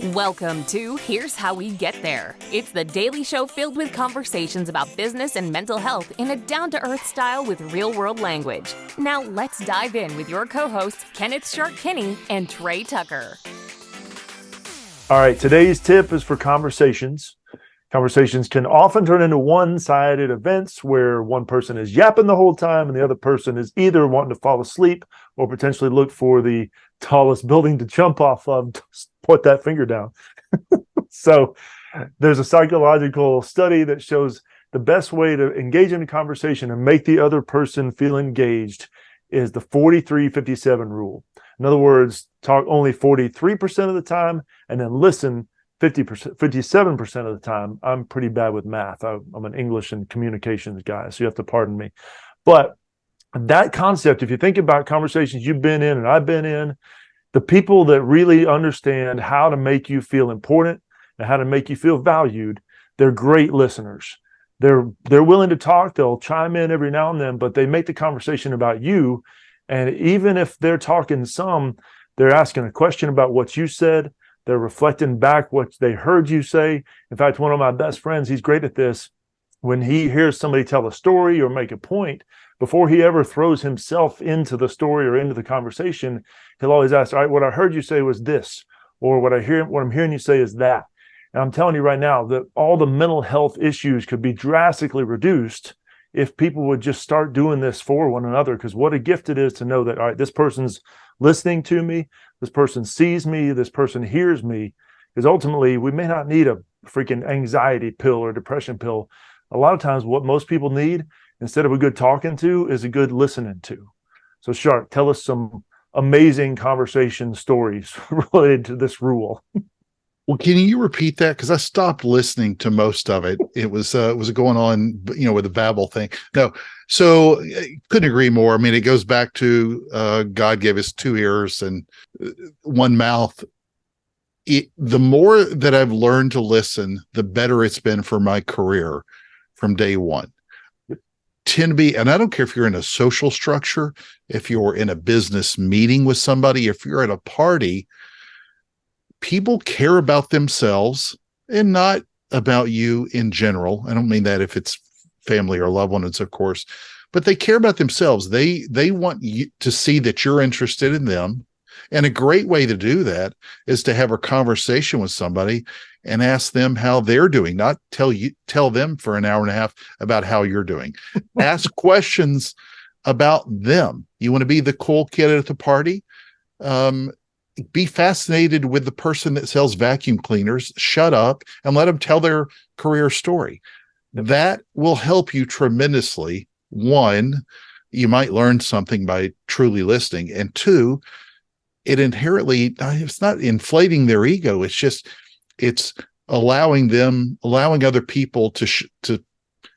Welcome to Here's How We Get There. It's the daily show filled with conversations about business and mental health in a down-to-earth style with real-world language. Now let's dive in with your co-hosts, Kenneth Shark Kinney and Trey Tucker. All right, today's tip is for conversations. Conversations can often turn into one-sided events where one person is yapping the whole time and the other person is either wanting to fall asleep or potentially look for the tallest building to jump off of to put that finger down. So there's a psychological study that shows the best way to engage in a conversation and make the other person feel engaged is the 43-57 rule. In other words, talk only 43% of the time and then listen 57% of the time. I'm pretty bad with math. I'm an English and communications guy, so you have to pardon me. But that concept, if you think about conversations you've been in and I've been in, the people that really understand how to make you feel important and how to make you feel valued, they're great listeners. They're willing to talk. They'll chime in every now and then, but they make the conversation about you. And even if they're talking some, they're asking a question about what you said. They're reflecting back what they heard you say. In fact, one of my best friends, he's great at this. When he hears somebody tell a story or make a point, before he ever throws himself into the story or into the conversation, he'll always ask, all right, what I heard you say was this, or what I'm hearing you say is that. And I'm telling you right now that all the mental health issues could be drastically reduced if people would just start doing this for one another, because what a gift it is to know that, all right, this person's listening to me, this person sees me, this person hears me, because ultimately we may not need a freaking anxiety pill or depression pill. A lot of times what most people need, instead of a good talking to, is a good listening to. So Shark, tell us some amazing conversation stories related to this rule. Well, can you repeat that? Because I stopped listening to most of it. It was going on, with the Babel thing. No, so I couldn't agree more. I mean, it goes back to God gave us two ears and one mouth. The more that I've learned to listen, the better it's been for my career from day one. Tend to be, and I don't care if you're in a social structure, if you're in a business meeting with somebody, if you're at a party, people care about themselves and not about you in general. I don't mean that if it's family or loved ones, of course, but they care about themselves. They want you to see that you're interested in them. And a great way to do that is to have a conversation with somebody and ask them how they're doing, not tell them for an hour and a half about how you're doing. Ask questions about them. You want to be the cool kid at the party? Be fascinated with the person that sells vacuum cleaners. Shut up and let them tell their career story. That will help you tremendously. One, you might learn something by truly listening. And two, it's not inflating their ego. It's allowing other people to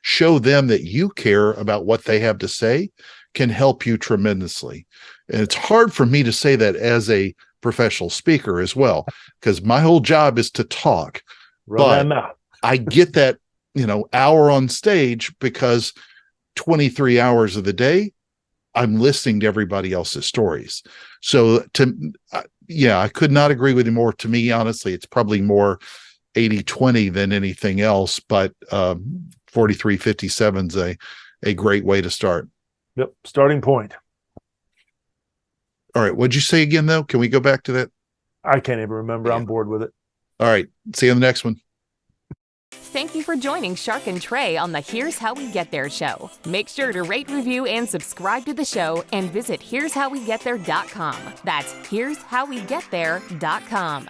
show them that you care about what they have to say can help you tremendously. And it's hard for me to say that as a professional speaker as well, because my whole job is to talk. But I get that, hour on stage because 23 hours of the day, I'm listening to everybody else's stories. So I could not agree with you more. To me, honestly, it's probably more 80-20 than anything else, but 43-57 is a great way to start. Yep. Starting point. All right. What'd you say again, though? Can we go back to that? I can't even remember. I'm bored with it. All right. See you on the next one. Thank you for joining Shark and Trey on the Here's How We Get There show. Make sure to rate, review, and subscribe to the show and visit here'showwegetthere.com. That's here'showwegetthere.com.